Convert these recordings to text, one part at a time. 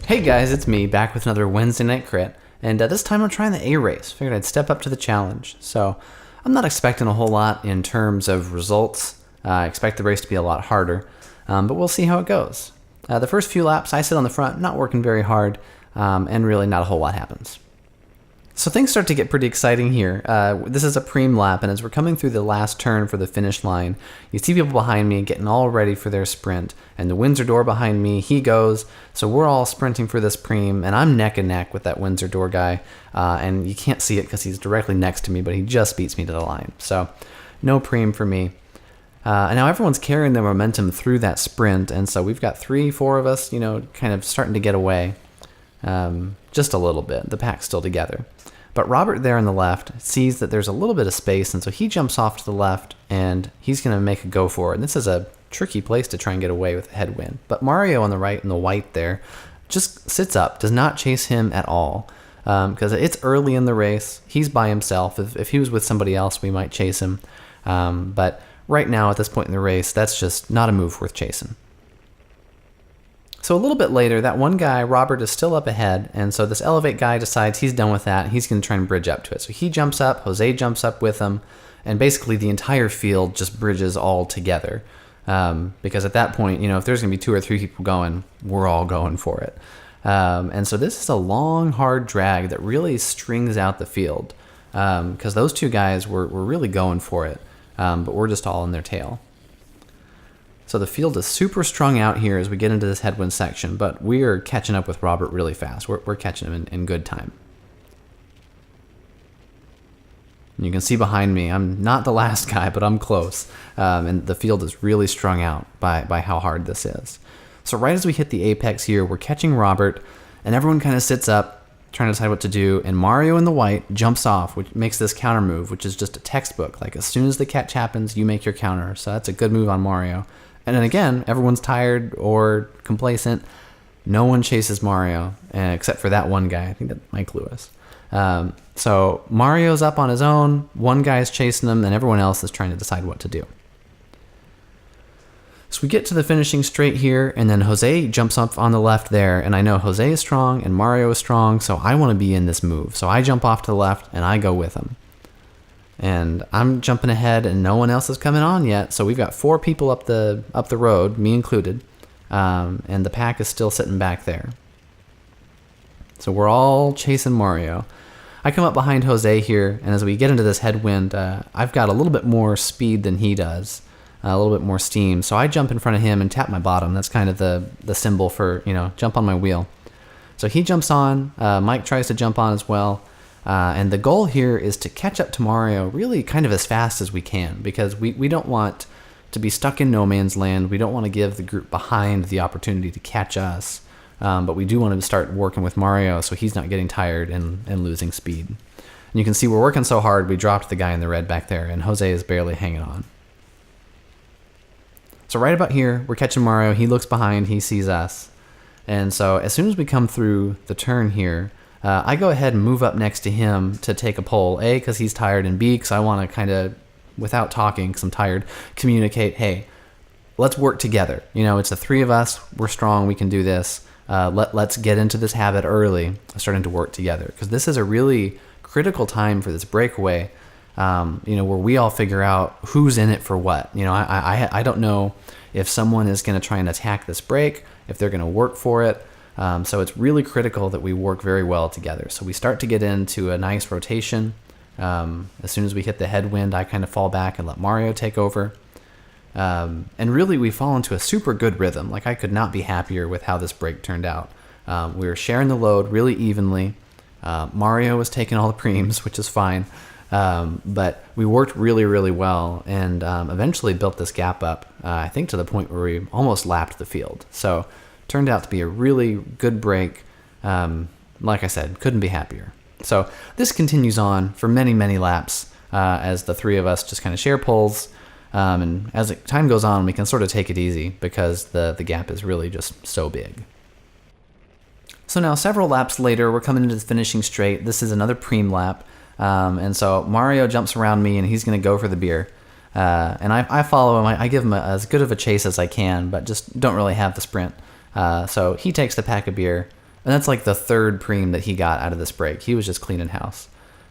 Hey guys, it's me, back with another Wednesday Night Crit, and this time I'm trying the A race. Figured I'd step up to the challenge. So I'm not expecting a whole lot in terms of results. I expect the race to be a lot harder, but we'll see how it goes. The first few laps I sit on the front, not working very hard, and really not a whole lot happens. So things start to get pretty exciting here. This is a preem lap, and as we're coming through the last turn for the finish line, you see people behind me getting all ready for their sprint, and the Windsor door behind me, he goes, so we're all sprinting for this preem, and I'm neck and neck with that Windsor door guy, and you can't see it because he's directly next to me, but he just beats me to the line, so no preem for me. And now everyone's carrying the momentum through that sprint, and so we've got 3-4 of us, kind of starting to get away, just a little bit. The pack's still together. But Robert there on the left sees that there's a little bit of space, and so he jumps off to the left, and he's going to make a go for it. And this is a tricky place to try and get away with a headwind. But Mario on the right in the white there just sits up, does not chase him at all, because it's early in the race. He's by himself. If he was with somebody else, we might chase him. But right now, at this point in the race, that's just not a move worth chasing. So a little bit later, that one guy, Robert, is still up ahead, and so this Elevate guy decides he's done with that, and he's going to try and bridge up to it. So he jumps up, Jose jumps up with him, and basically the entire field just bridges all together. Because at that point, if there's going to be 2 or 3 people going, we're all going for it. And so this is a long, hard drag that really strings out the field, because those 2 guys were really going for it, but we're just all in their tail. So the field is super strung out here as we get into this headwind section, but we are catching up with Robert really fast. We're catching him in good time. And you can see behind me, I'm not the last guy, but I'm close. And the field is really strung out by how hard this is. So right as we hit the apex here, we're catching Robert, and everyone kind of sits up, trying to decide what to do, and Mario in the white jumps off, which makes this counter move, which is just a textbook. Like, as soon as the catch happens, you make your counter. So that's a good move on Mario. And then again, everyone's tired or complacent. No one chases Mario, except for that one guy. I think that's Mike Lewis. So Mario's up on his own. One guy's chasing him, and everyone else is trying to decide what to do. So we get to the finishing straight here, and then Jose jumps up on the left there, and I know Jose is strong and Mario is strong, so I want to be in this move. So I jump off to the left, and I go with him. And I'm jumping ahead, and no one else is coming on yet. So we've got 4 people up the road, me included, and the pack is still sitting back there. So we're all chasing Mario. I come up behind Jose here, and as we get into this headwind, I've got a little bit more speed than he does, a little bit more steam. So I jump in front of him and tap my bottom. That's kind of the symbol for, jump on my wheel. So he jumps on. Mike tries to jump on as well. And the goal here is to catch up to Mario really kind of as fast as we can, because we don't want to be stuck in no man's land. We don't want to give the group behind the opportunity to catch us, but we do want to start working with Mario so he's not getting tired and losing speed. And you can see we're working so hard, we dropped the guy in the red back there, and Jose is barely hanging on. So right about here, we're catching Mario. He looks behind, he sees us. And so as soon as we come through the turn here, I go ahead and move up next to him to take a pole, A, because he's tired, and B, because I want to kind of, without talking, because I'm tired, communicate, hey, let's work together. It's the 3 of us. We're strong. We can do this. Let's get into this habit early, starting to work together, because this is a really critical time for this breakaway, where we all figure out who's in it for what. I don't know if someone is going to try and attack this break, if they're going to work for it. So it's really critical that we work very well together. So we start to get into a nice rotation. As soon as we hit the headwind, I kind of fall back and let Mario take over. And really, we fall into a super good rhythm. Like, I could not be happier with how this break turned out. We were sharing the load really evenly. Mario was taking all the preems, which is fine. But we worked really, really well, and eventually built this gap up, I think to the point where we almost lapped the field. So turned out to be a really good break. Like I said, couldn't be happier. So this continues on for many, many laps as the 3 of us just kind of share poles. And as time goes on, we can sort of take it easy because the gap is really just so big. So now several laps later, we're coming into the finishing straight. This is another preem lap. And so Mario jumps around me, and he's going to go for the beer. And I follow him. I give him as good of a chase as I can, but just don't really have the sprint. So he takes the pack of beer, And that's like the third preem that he got out of this break. He was just cleaning house.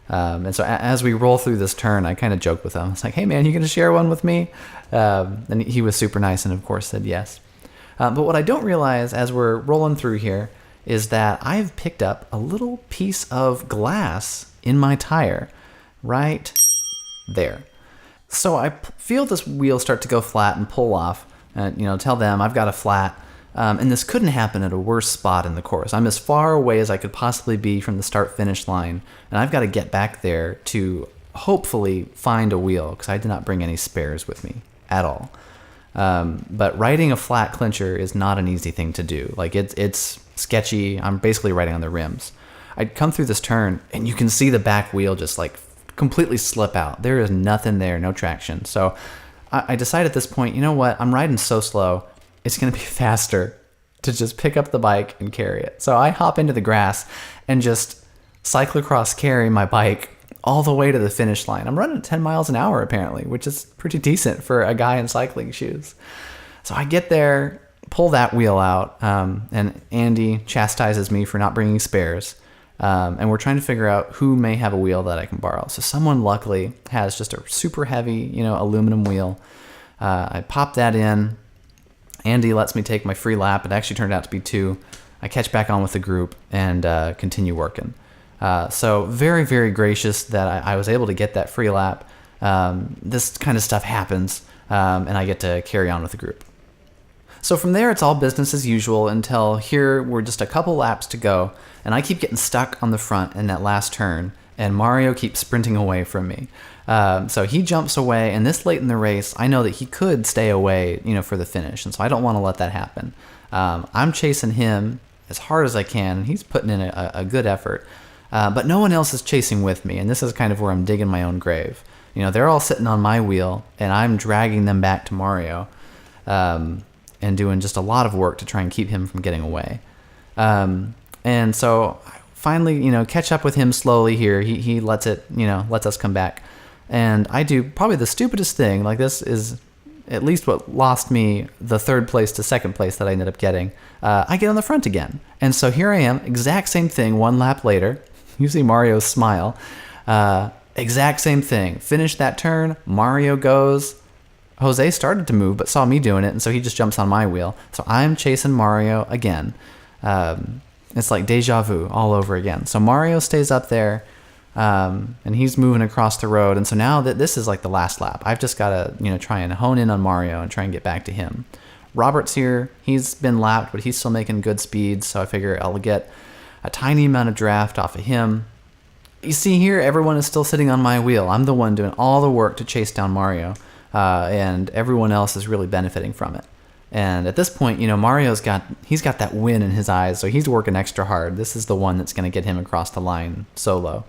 And so as we roll through this turn, I kind of joked with him. It's like, hey, man, you going to share one with me? And he was super nice and, of course, said yes. But what I don't realize as we're rolling through here is that I've picked up a little piece of glass in my tire right there. So I feel this wheel start to go flat and pull off. Tell them I've got a flat. And this couldn't happen at a worse spot in the course. I'm as far away as I could possibly be from the start-finish line, and I've got to get back there to hopefully find a wheel, because I did not bring any spares with me at all. But riding a flat clincher is not an easy thing to do. Like, it's sketchy. I'm basically riding on the rims. I'd come through this turn, and you can see the back wheel just, like, completely slip out. There is nothing there, no traction. So I decided at this point, you know what? I'm riding so slow, it's going to be faster to just pick up the bike and carry it. So I hop into the grass and just cyclocross carry my bike all the way to the finish line. I'm running at 10 miles an hour apparently, which is pretty decent for a guy in cycling shoes. So I get there, pull that wheel out, and Andy chastises me for not bringing spares. And we're trying to figure out who may have a wheel that I can borrow. So someone luckily has just a super heavy, aluminum wheel. I pop that in. Andy lets me take my free lap. It actually turned out to be 2. I catch back on with the group and continue working. So very, very gracious that I was able to get that free lap. This kind of stuff happens, and I get to carry on with the group. So from there, it's all business as usual until here we're just a couple laps to go, and I keep getting stuck on the front in that last turn, and Mario keeps sprinting away from me. So he jumps away, and this late in the race, I know that he could stay away, for the finish, and so I don't want to let that happen. I'm chasing him as hard as I can, and he's putting in a good effort, but no one else is chasing with me, and this is kind of where I'm digging my own grave. They're all sitting on my wheel, and I'm dragging them back to Mario, and doing just a lot of work to try and keep him from getting away. And so I finally, catch up with him slowly here. He lets us come back. And I do probably the stupidest thing. Like, this is at least what lost me the third place to second place that I ended up getting. I get on the front again. And so here I am, exact same thing, 1 lap later. You see Mario's smile. Exact same thing. Finish that turn. Mario goes. Jose started to move, but saw me doing it, and so he just jumps on my wheel. So I'm chasing Mario again. It's like deja vu all over again. So Mario stays up there, and he's moving across the road. And so now that this is like the last lap, I've just got to, try and hone in on Mario and try and get back to him. Robert's here. He's been lapped, but he's still making good speeds. So I figure I'll get a tiny amount of draft off of him. You see here, everyone is still sitting on my wheel. I'm the one doing all the work to chase down Mario. And everyone else is really benefiting from it. And at this point, Mario's got that win in his eyes, so he's working extra hard. This is the one that's going to get him across the line solo.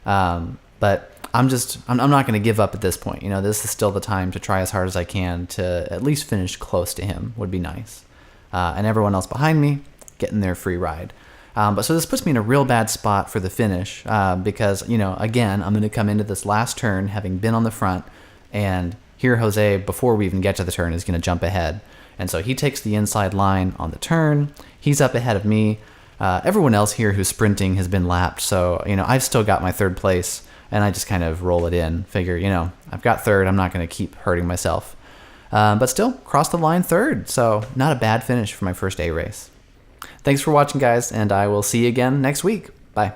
But I'm not going to give up at this point. This is still the time to try as hard as I can to at least finish close to him would be nice. And everyone else behind me getting their free ride. But so this puts me in a real bad spot for the finish because, again, I'm going to come into this last turn having been on the front, and here Jose, before we even get to the turn, is going to jump ahead. And so he takes the inside line on the turn. He's up ahead of me. Everyone else here who's sprinting has been lapped. So, I've still got my third place, and I just kind of roll it in. Figure, I've got third. I'm not going to keep hurting myself. But still, crossed the line third. So not a bad finish for my first A race. Thanks for watching, guys, and I will see you again next week. Bye.